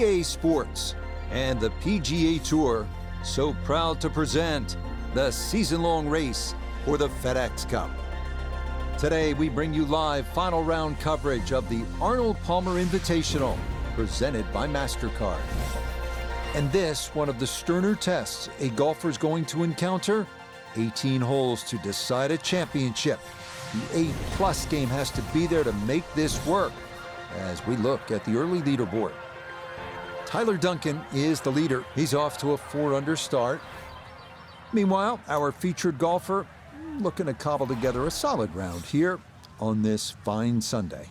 EA Sports and the PGA Tour so proud to present the season-long race for the FedEx Cup. Today, we bring you live final round coverage of the Arnold Palmer Invitational, presented by MasterCard. And this, one of the sterner tests a golfer's going to encounter, 18 holes to decide a championship. The A+ game has to be there to make this work, as we look at the early leaderboard. Tyler Duncan is the leader. He's off to a 4-under start. Meanwhile, our featured golfer looking to cobble together a solid round here on this fine Sunday.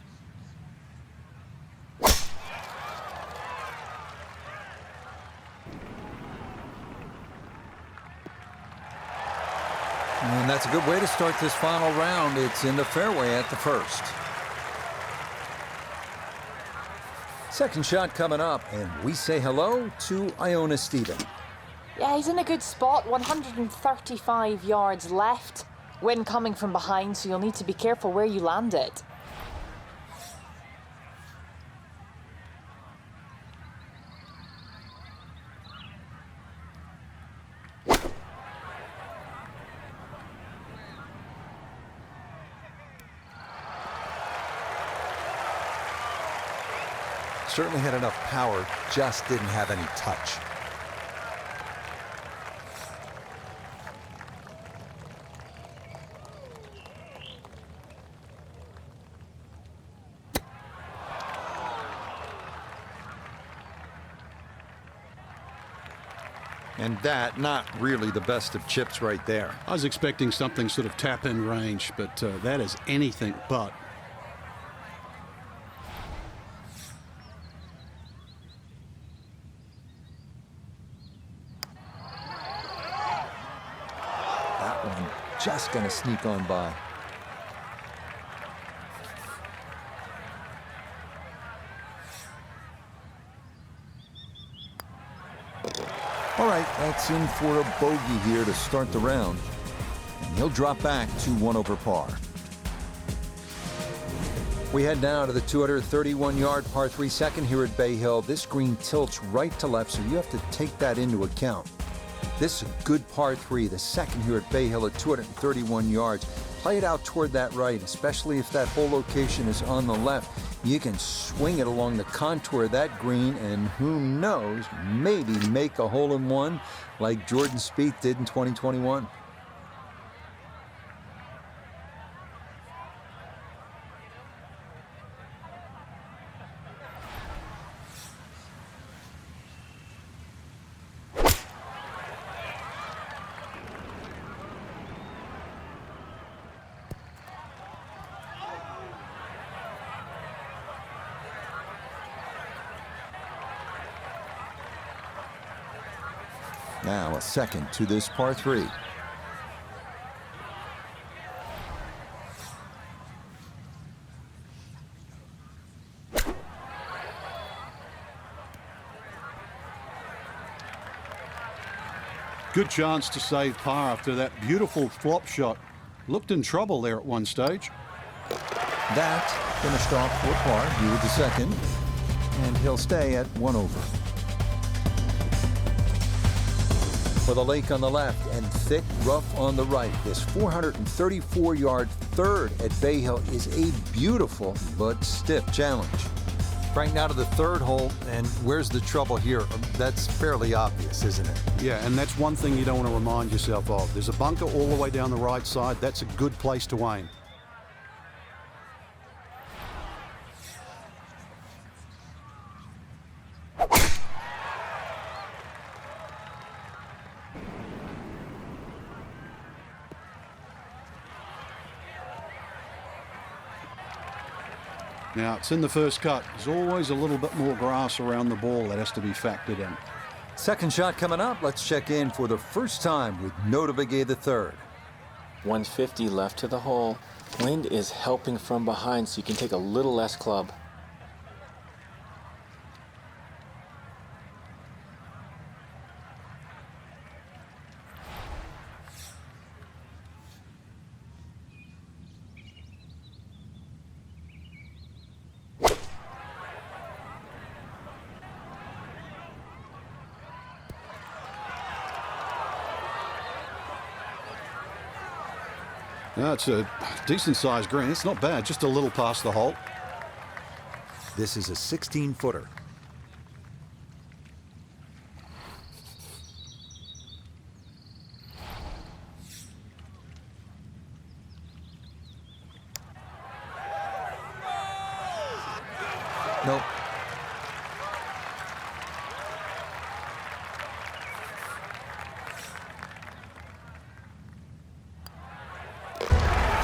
And that's a good way to start this final round. It's in the fairway at the first. Second shot coming up, and we say hello to Iona Stephen. Yeah, he's in a good spot, 135 yards left. Wind coming from behind, so you'll need to be careful where you land it. Certainly had enough power, just didn't have any touch. And that, not really the best of chips right there. I was expecting something sort of tap-in range, but that is anything but. That one just gonna sneak on by. All right, that's in for a bogey here to start the round. And he'll drop back to 1 over par. We head now to the 231-yard par 3 second here at Bay Hill. This green tilts right to left, so you have to take that into account. This is a good par 3, the second here at Bay Hill at 231 yards. Play it out toward that right, especially if that hole location is on the left. You can swing it along the contour of that green, and who knows, maybe make a hole-in-one like Jordan Spieth did in 2021. Now a second to this par 3. Good chance to save par after that beautiful flop shot. Looked in trouble there at one stage. That finished off for par here with the second, and he'll stay at 1 over. For the lake on the left and thick rough on the right, this 434-yard third at Bay Hill is a beautiful but stiff challenge. Frank, now to the third hole, and where's the trouble here? That's fairly obvious, isn't it? Yeah, and that's one thing you don't want to remind yourself of. There's a bunker all the way down the right side. That's a good place to aim. Now, it's in the first cut. There's always a little bit more grass around the ball that has to be factored in. Second shot coming up. Let's check in for the first time with Nota Begay the third. 150 left to the hole. Wind is helping from behind, so you can take a little less club. It's a decent-sized green. It's not bad, just a little past the hole. This is a 16-footer. Nope.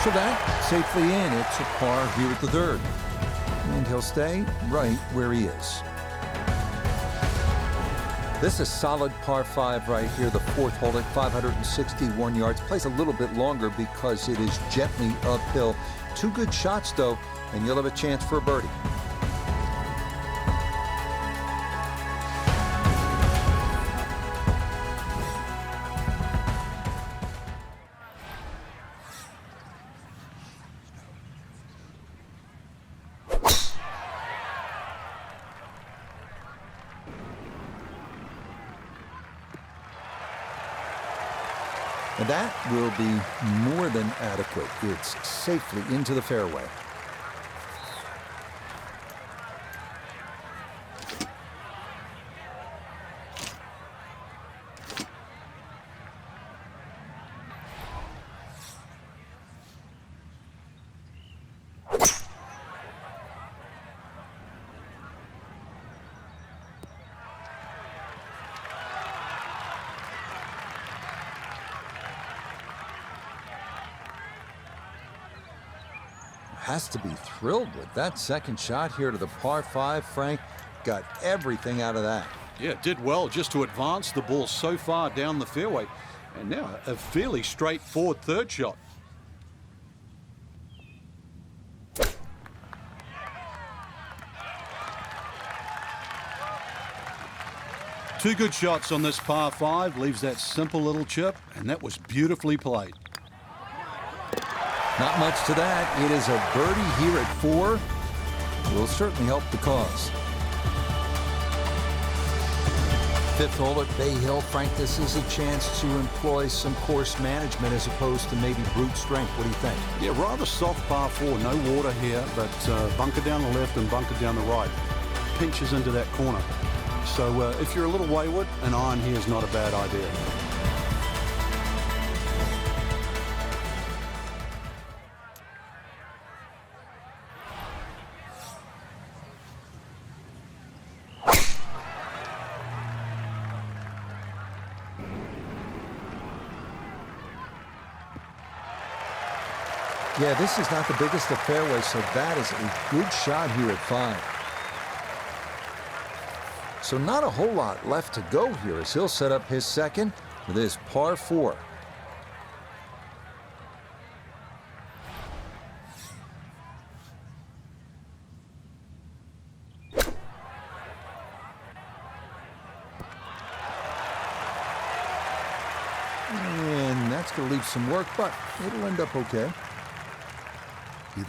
So that safely in. It's a par here at the third. And he'll stay right where he is. This is solid par 5 right here, the fourth hole at 561 yards. Plays a little bit longer because it is gently uphill. 2 good shots, though, and you'll have a chance for a birdie. And that will be more than adequate. It's safely into the fairway. Has to be thrilled with that second shot here to the par 5. Frank got everything out of that. Yeah, did well just to advance the ball so far down the fairway. And now a fairly straightforward third shot. Two good shots on this par 5. Leaves that simple little chip, and that was beautifully played. Not much to that. It is a birdie here at 4. Will certainly help the cause. Fifth hole at Bay Hill. Frank, this is a chance to employ some course management as opposed to maybe brute strength. What do you think? Yeah, rather soft par 4. No water here, but bunker down the left and bunker down the right. Pinches into that corner. So if you're a little wayward, an iron here is not a bad idea. Yeah, this is not the biggest of fairways, so that is a good shot here at 5. So not a whole lot left to go here as he'll set up his second with his par 4. And that's going to leave some work, but it'll end up okay.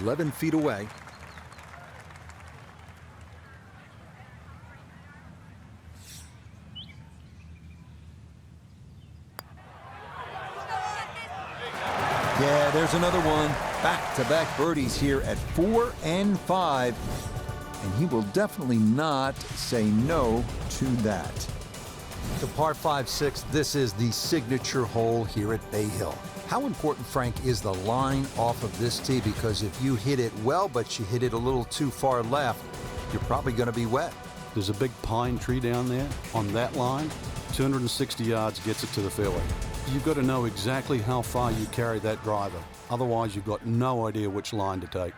11 feet away. Yeah, there's another one. Back-to-back birdies here at 4 and 5. And he will definitely not say no to that. The par 5-6, this is the signature hole here at Bay Hill. How important, Frank, is the line off of this tee? Because if you hit it well, but you hit it a little too far left, you're probably going to be wet. There's a big pine tree down there on that line. 260 yards gets it to the fairway. You've got to know exactly how far you carry that driver. Otherwise, you've got no idea which line to take.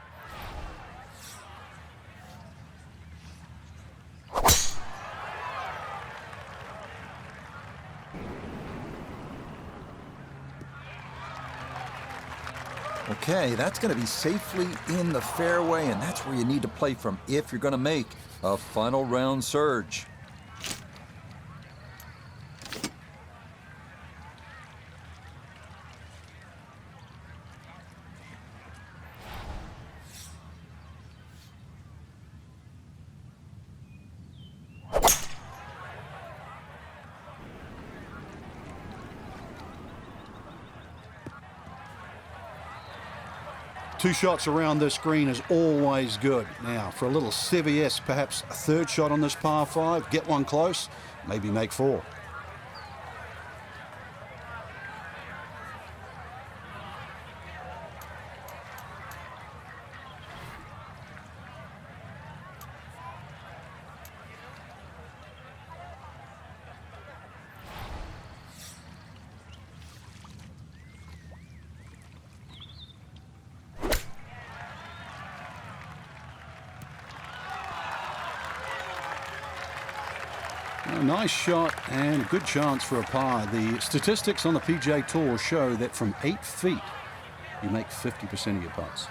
Okay, that's going to be safely in the fairway, and that's where you need to play from if you're going to make a final round surge. 2 shots around this green is always good. Now, for a little CVS, perhaps a 3rd shot on this par 5, get one close, maybe make 4. A nice shot and a good chance for a par. The statistics on the PGA Tour show that from 8 feet, you make 50% of your putts.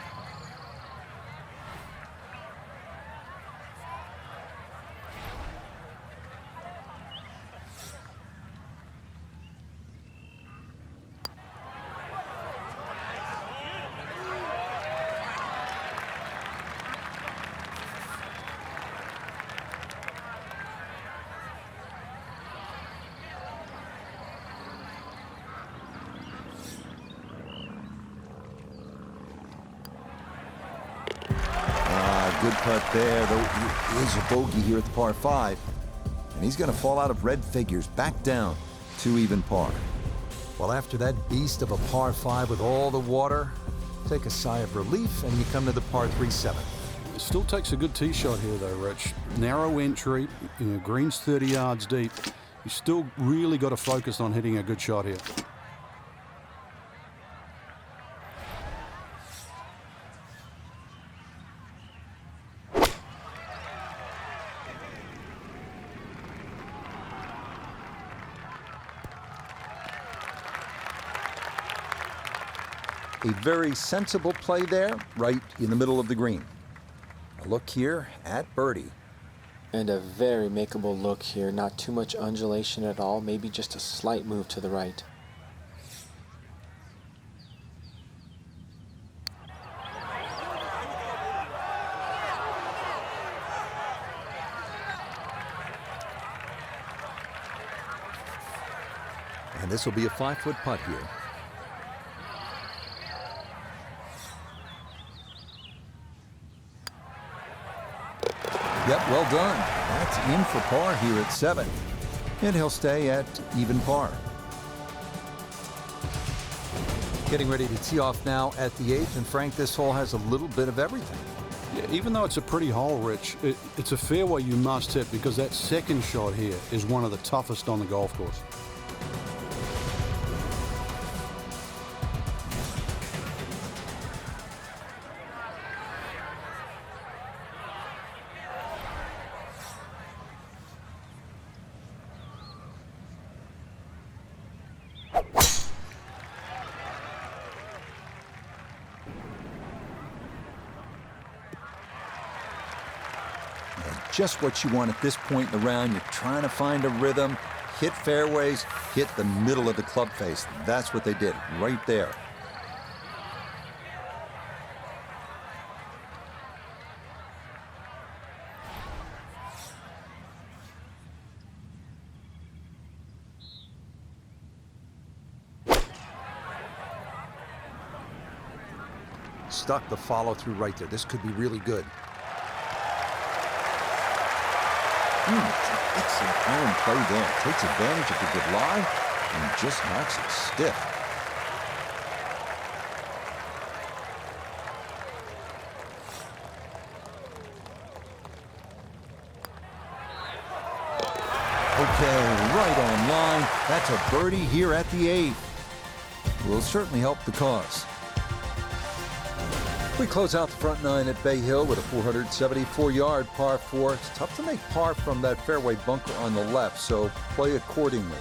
Good putt there, though is a bogey here at the par 5. And he's going to fall out of red figures, back down to even par. Well, after that beast of a par 5 with all the water, take a sigh of relief and you come to the par 3-7. It still takes a good tee shot here though, Rich. Narrow entry, green's 30 yards deep. You still really got to focus on hitting a good shot here. A very sensible play there, right in the middle of the green. A look here at birdie. And a very makeable look here. Not too much undulation at all. Maybe just a slight move to the right. And this will be a 5-foot putt here. Yep, well done. That's in for par here at 7. And he'll stay at even par. Getting ready to tee off now at the 8th. And Frank, this hole has a little bit of everything. Yeah, even though it's a pretty hole, Rich, it's a fairway you must hit because that second shot here is one of the toughest on the golf course. Just what you want at this point in the round. You're trying to find a rhythm, hit fairways, hit the middle of the club face. That's what they did right there. Stuck the follow through right there. This could be really good. It's an excellent iron play there. Takes advantage of the good lie and just knocks it stiff. Okay, right on line. That's a birdie here at the 8th. Will certainly help the cause. We close out the front 9 at Bay Hill with a 474-yard par 4. It's tough to make par from that fairway bunker on the left, so play accordingly.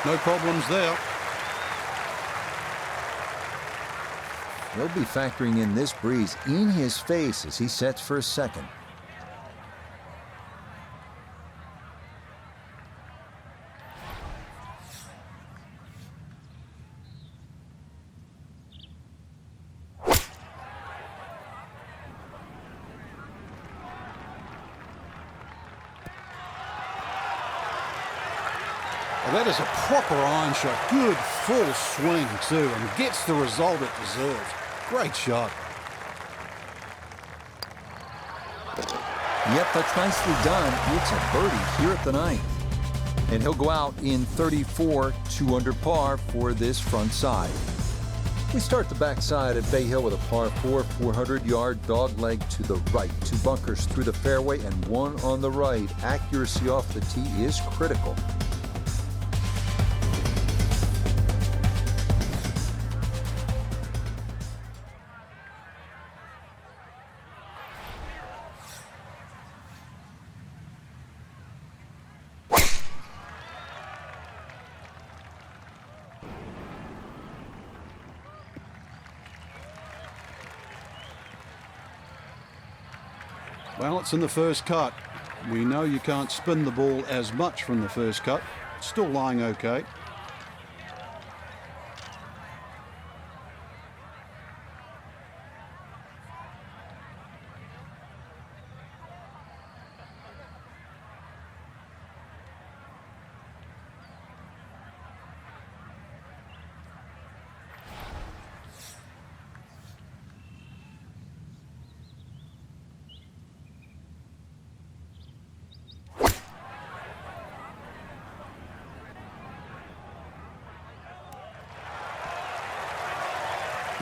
No problems there. He'll be factoring in this breeze in his face as he sets for a second. Well, that is a proper iron shot. Good full swing too, and gets the result it deserves. Great shot. Yep, that's nicely done. It's a birdie here at the ninth. And he'll go out in 34, 2 under par for this front side. We start the backside at Bay Hill with a par 4, 400-yard dog leg to the right. 2 bunkers through the fairway and 1 on the right. Accuracy off the tee is critical. Well, it's in the first cut. We know you can't spin the ball as much from the first cut. It's still lying okay.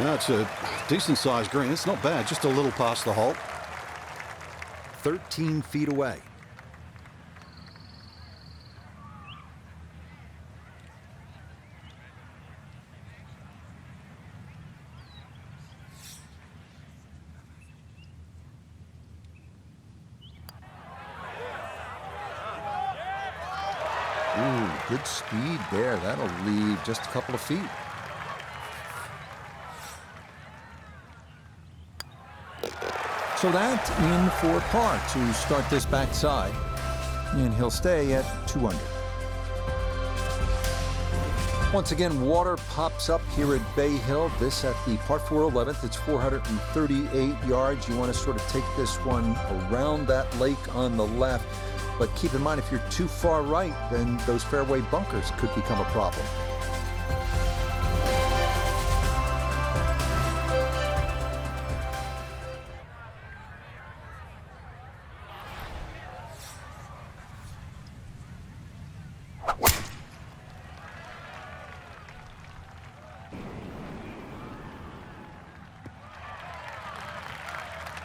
No, it's a decent-sized green. It's not bad, just a little past the hole. 13 feet away. Ooh, good speed there. That'll leave just a couple of feet. So that in for par to start this backside, and he'll stay at 2 under. Once again, water pops up here at Bay Hill. This at the par 4 11th. It's 438 yards. You want to sort of take this one around that lake on the left. But keep in mind, if you're too far right, then those fairway bunkers could become a problem.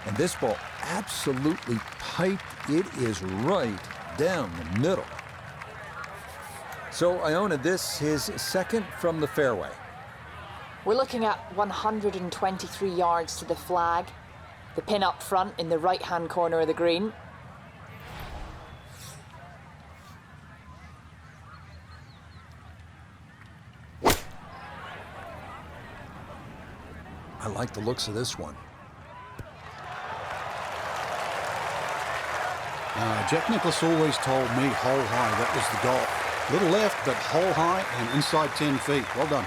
And this ball absolutely piped. It is right down the middle. So Iona, this his second from the fairway. We're looking at 123 yards to the flag. The pin up front in the right-hand corner of the green. I like the looks of this one. Jack Nicklaus always told me hole high, that was the goal. Little left, but hole high and inside 10 feet. Well done.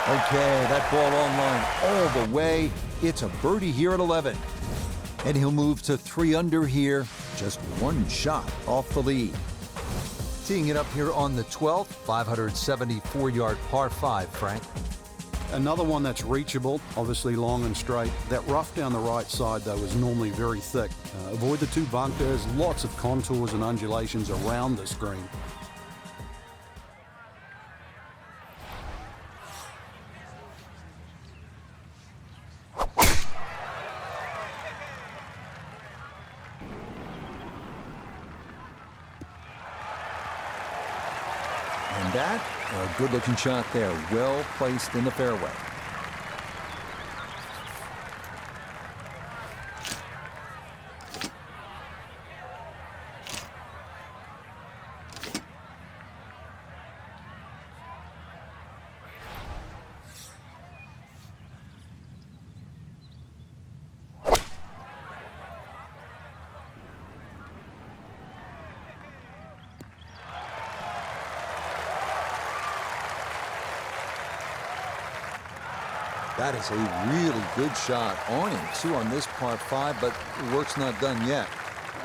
Okay, that ball on line all the way. It's a birdie here at 11. And he'll move to 3 under here, just 1 shot off the lead. Teeing it up here on the 12th, 574-yard par 5, Frank. Another one that's reachable, obviously long and straight. That rough down the right side, though, is normally very thick. Avoid the 2 bunkers, lots of contours and undulations around this green. And that, a good-looking shot there, well placed in the fairway. That is a really good shot on him, too, on this par 5, but the work's not done yet.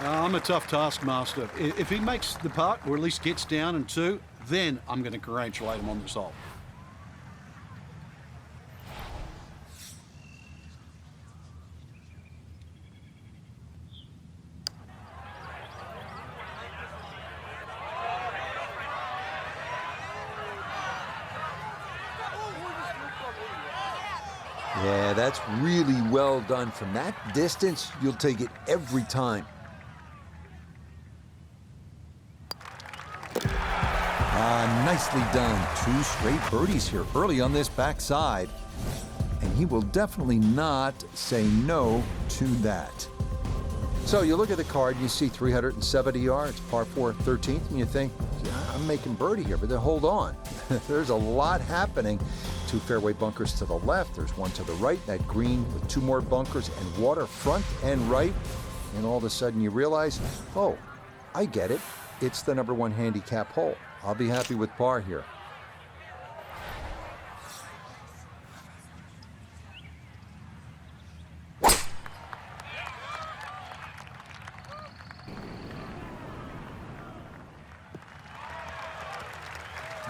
I'm a tough taskmaster. If he makes the putt, or at least gets down in 2, then I'm going to congratulate him on this hole. Yeah, that's really well done. From that distance, you'll take it every time. Nicely done. 2 straight birdies here early on this backside. And he will definitely not say no to that. So you look at the card, you see 370 yards, par 4, 13th, and you think, yeah, I'm making birdie here, but then hold on. There's a lot happening. 2 fairway bunkers to the left, there's 1 to the right, that green with 2 more bunkers and water front and right. And all of a sudden you realize, oh, I get it. It's the number 1 handicap hole. I'll be happy with par here.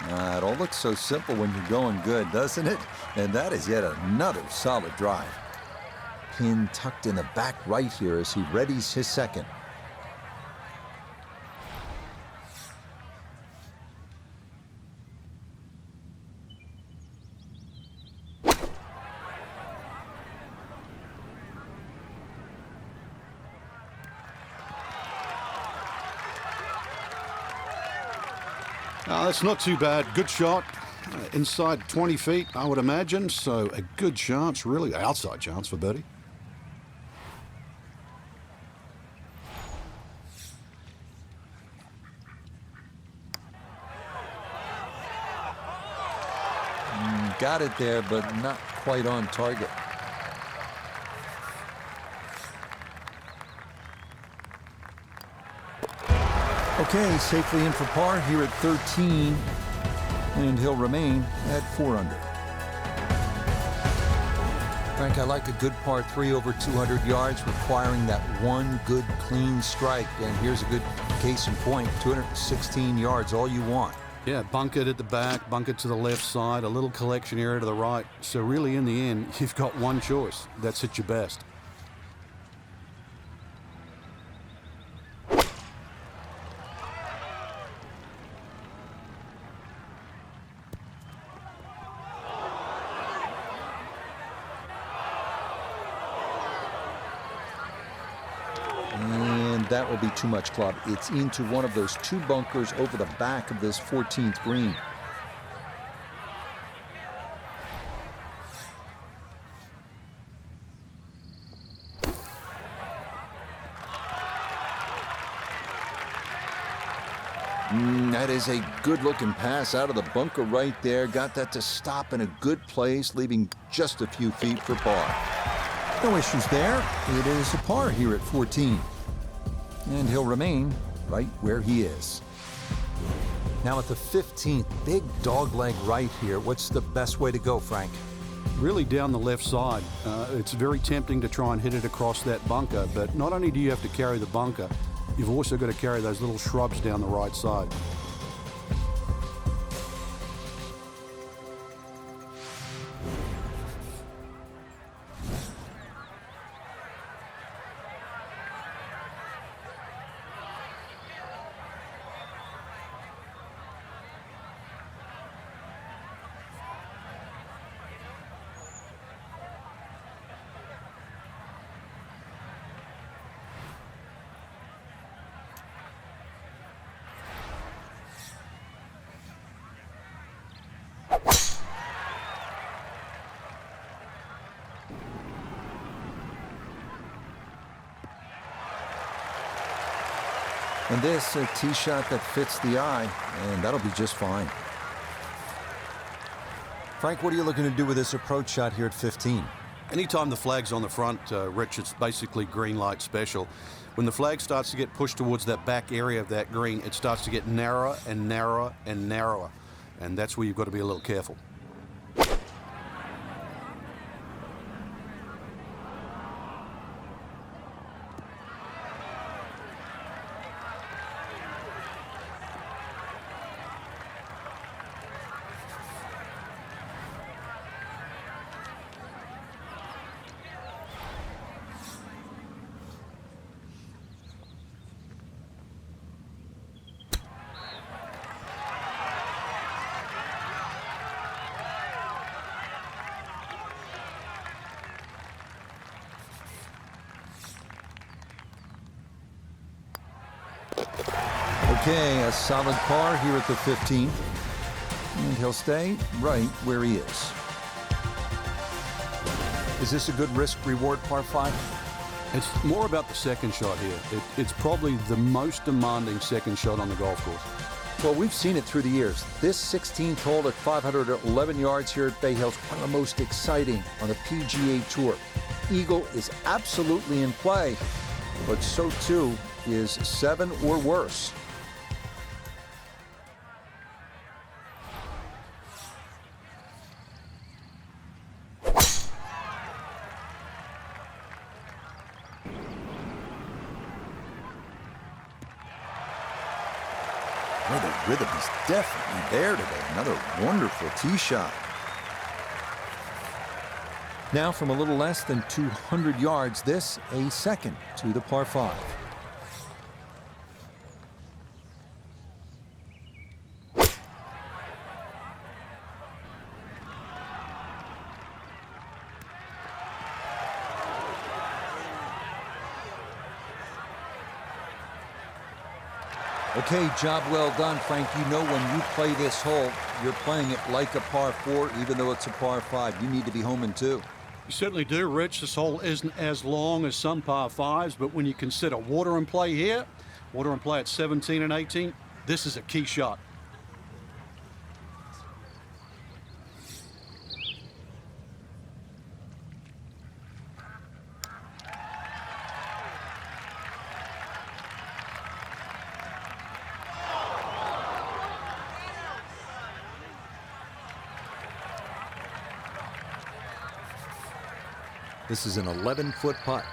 It all looks so simple when you're going good, doesn't it? And that is yet another solid drive. Pin tucked in the back right here as he readies his second. That's not too bad. Good shot. Inside 20 feet, I would imagine. So a good chance, really outside chance for birdie. Got it there, but not quite on target. Okay, safely in for par here at 13, and he'll remain at 4 under. Frank, I like a good par 3 over 200 yards, requiring that 1 good clean strike. And here's a good case in point, 216 yards, all you want. Yeah, bunkered at the back, bunkered to the left side, a little collection area to the right. So really, in the end, you've got one choice. That's at your best. And that will be too much club. It's into one of those 2 bunkers over the back of this 14th green. That is a good-looking pass out of the bunker right there. Got that to stop in a good place, leaving just a few feet for par. No issues there. It is a par here at 14. And he'll remain right where he is. Now at the 15th, big dogleg right here. What's the best way to go, Frank? Really down the left side. It's very tempting to try and hit it across that bunker, but not only do you have to carry the bunker, you've also got to carry those little shrubs down the right side. And this, a tee shot that fits the eye, and that'll be just fine. Frank, what are you looking to do with this approach shot here at 15? Anytime the flag's on the front, Rich, it's basically green light special. When the flag starts to get pushed towards that back area of that green, it starts to get narrower and narrower and narrower. And that's where you've got to be a little careful. Okay, a solid par here at the 15th. And he'll stay right where he is. Is this a good risk-reward par 5? It's more about the second shot here. It's probably the most demanding second shot on the golf course. Well, we've seen it through the years. This 16th hole at 511 yards here at Bay Hill is one of the most exciting on the PGA Tour. Eagle is absolutely in play, but so too is 7 or worse. Well, the rhythm is definitely there today. Another wonderful tee shot. Now from a little less than 200 yards, this a second to the par 5. Okay, job well done, Frank. You know when you play this hole, you're playing it like a par 4, even though it's a par 5. You need to be home in 2. You certainly do, Rich. This hole isn't as long as some par 5s, but when you consider water in play here, water in play at 17 and 18, this is a key shot. This is an 11-foot putt.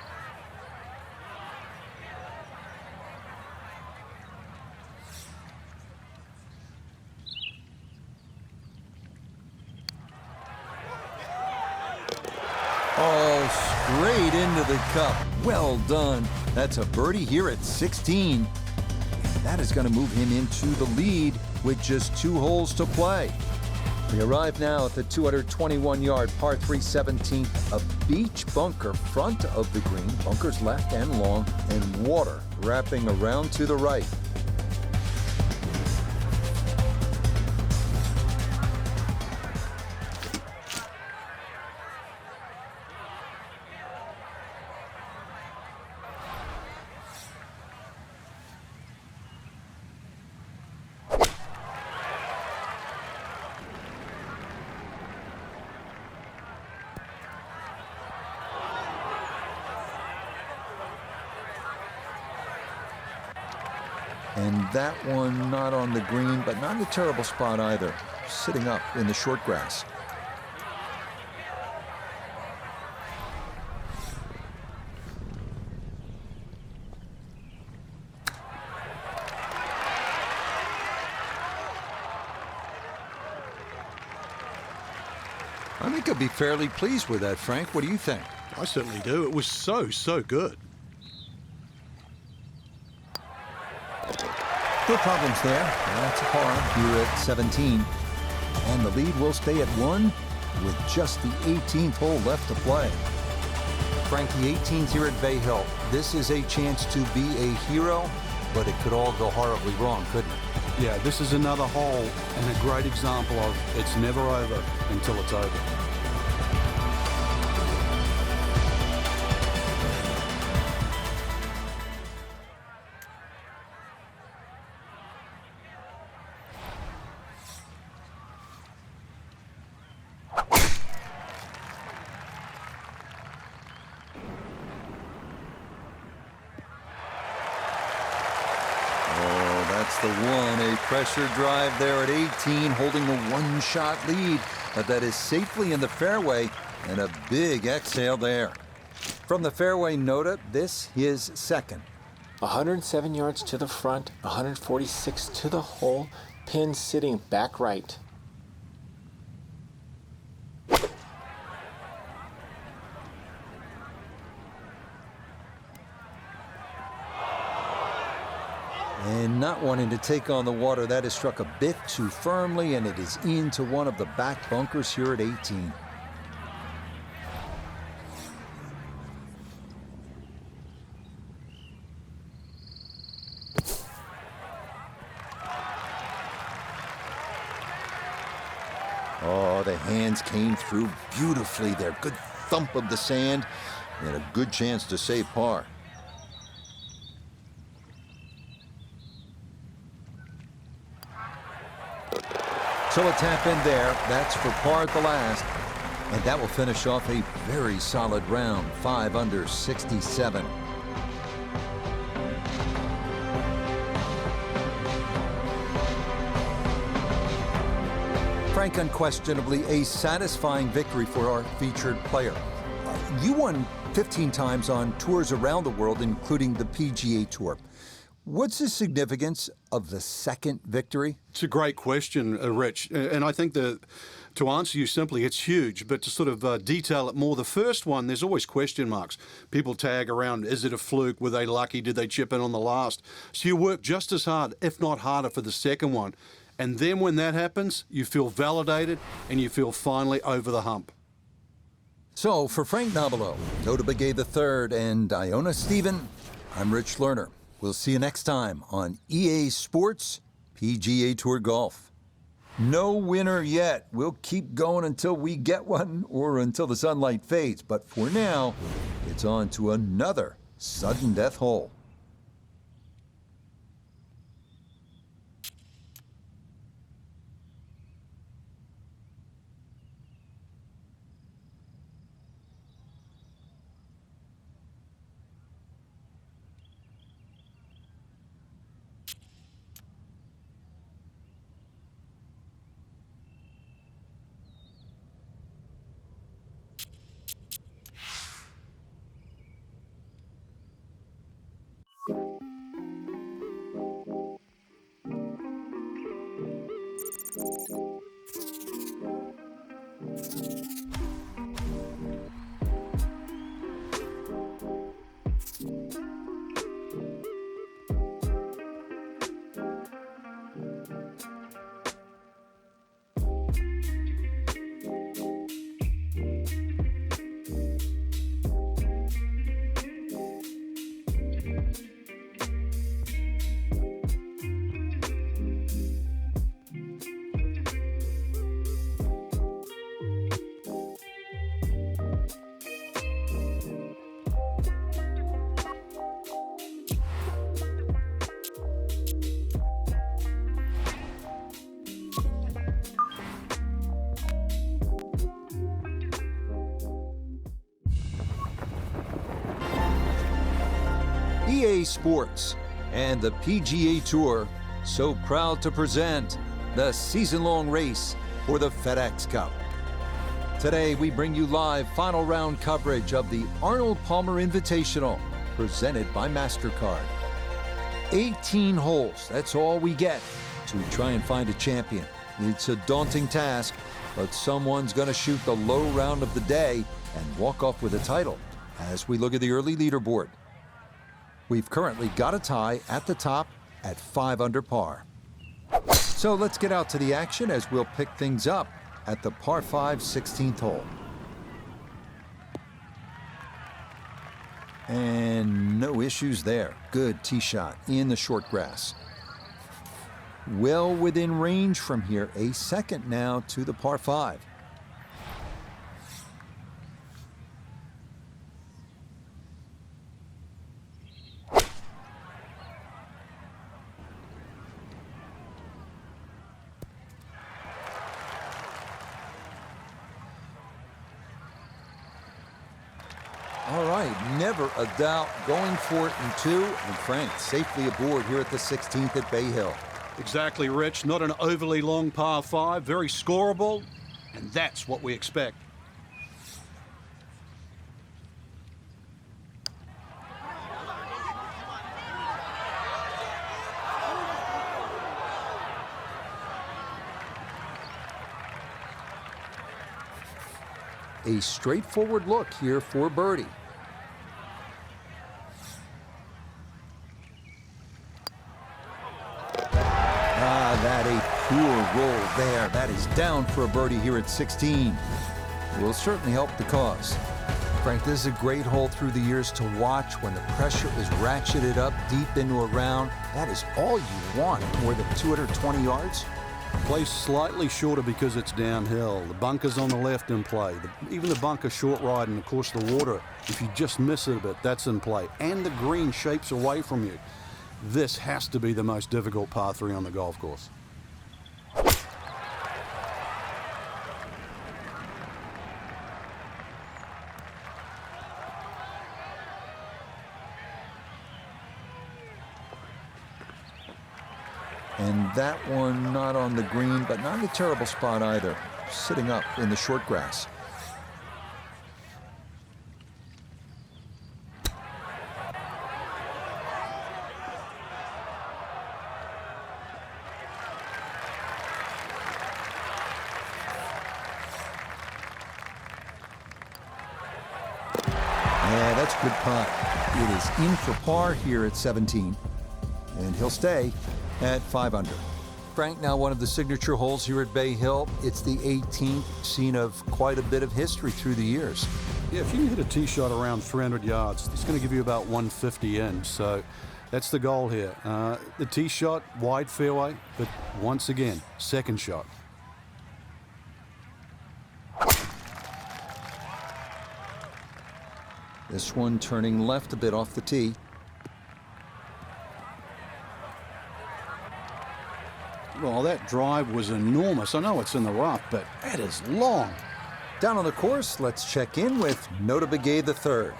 Oh, straight into the cup. Well done. That's a birdie here at 16. That is going to move him into the lead with just 2 holes to play. We arrive now at the 221-yard par 3 17th, a beach bunker front of the green, bunkers left and long, and water wrapping around to the right. And that one not on the green, but not in a terrible spot either. Sitting up in the short grass. I think I'd be fairly pleased with that, Frank. What do you think? I certainly do. It was so good. No problems there. That's a par here at 17. And the lead will stay at 1 with just the 18th hole left to play. Frank, the 18th here at Bay Hill. This is a chance to be a hero, but it could all go horribly wrong, couldn't it? Yeah, this is another hole and a great example of it's never over until it's over. That's the one, a pressure drive there at 18, holding a 1-shot lead. But that is safely in the fairway, and a big exhale there. From the fairway nota, this is second. 107 yards to the front, 146 to the hole, pin sitting back right. And not wanting to take on the water, that is struck a bit too firmly, and it is into one of the back bunkers here at 18. Oh, the hands came through beautifully there. Good thump of the sand and a good chance to save par. So a tap in there. That's for par at the last. And that will finish off a very solid round. 5 under 67. Frank, unquestionably a satisfying victory for our featured player. You won 15 times on tours around the world, including the PGA Tour. What's the significance of the second victory? It's a great question, Rich, and I think that to answer you simply, it's huge, but to sort of detail it more, the first one, there's always question marks. People tag around, is it a fluke? Were they lucky? Did they chip in on the last? So you work just as hard, if not harder, for the second one. And then when that happens, you feel validated and you feel finally over the hump. So for Frank Nobilo, Nota Begay III, and Iona Stephen, I'm Rich Lerner. We'll see you next time on EA Sports PGA Tour Golf. No winner yet. We'll keep going until we get one or until the sunlight fades. But for now, it's on to another sudden death hole. EA Sports and the PGA Tour so proud to present the season-long race for the FedEx Cup. Today we bring you live final round coverage of the Arnold Palmer Invitational presented by MasterCard. 18 holes, that's all we get to try and find a champion. It's a daunting task, but someone's going to shoot the low round of the day and walk off with a title as we look at the early leaderboard. We've currently got a tie at the top at 5 under par. So let's get out to the action as we'll pick things up at the par 5 16th hole. And no issues there. Good tee shot in the short grass. Well within range from here. A second now to the par 5. All right, never a doubt going for it in 2, and Frank safely aboard here at the 16th at Bay Hill. Exactly, Rich. Not an overly long par 5, very scoreable, and that's what we expect. A straightforward look here for birdie. That a poor roll there. That is down for a birdie here at 16. Will certainly help the cause. Frank, this is a great hole through the years to watch when the pressure is ratcheted up deep into a round. That is all you want, more than 220 yards. plays slightly shorter because it's downhill. The bunker's on the left in play. Even the bunker short right, and of course the water, if you just miss it a bit, that's in play. And the green shapes away from you. This has to be the most difficult par 3 on the golf course. And that one not on the green, but not in a terrible spot either. Sitting up in the short grass. Yeah, that's a good putt. It is in for par here at 17. And he'll stay at 5 under. Frank, now one of the signature holes here at Bay Hill. It's the 18th, scene of quite a bit of history through the years. Yeah, if you can hit a tee shot around 300 yards, it's going to give you about 150 in. So that's the goal here. The tee shot, wide fairway, but once again, second shot. This one turning left a bit off the tee. Well, that drive was enormous. I know it's in the rough, but that is long. Down on the course, let's check in with Nota Begay III.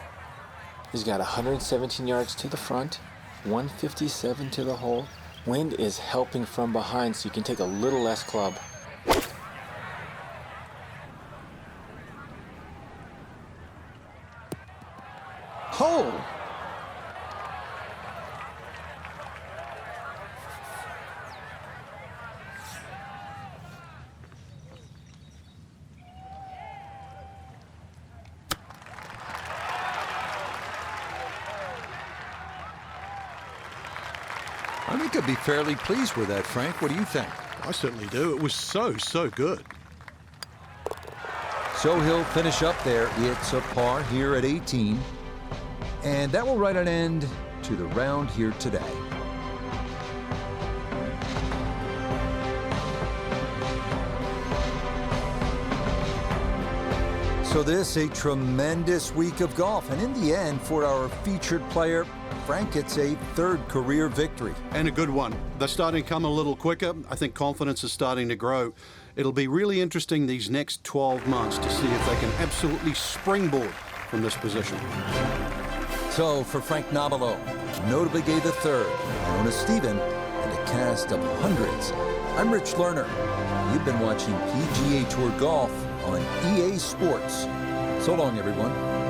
He's got 117 yards to the front, 157 to the hole. Wind is helping from behind, so you can take a little less club. Hole! I think I'd be fairly pleased with that, Frank. What do you think? I certainly do. It was so good. So he'll finish up there. It's a par here at 18. And that will write an end to the round here today. So this, a tremendous week of golf. And in the end, for our featured player, Frank, it's a third career victory. And a good one. They're starting to come a little quicker. I think confidence is starting to grow. It'll be really interesting these next 12 months to see if they can absolutely springboard from this position. So for Frank Nobilo, Nota Begay III, known as Steven, and a cast of hundreds, I'm Rich Lerner. You've been watching PGA Tour Golf on EA Sports. So long, everyone.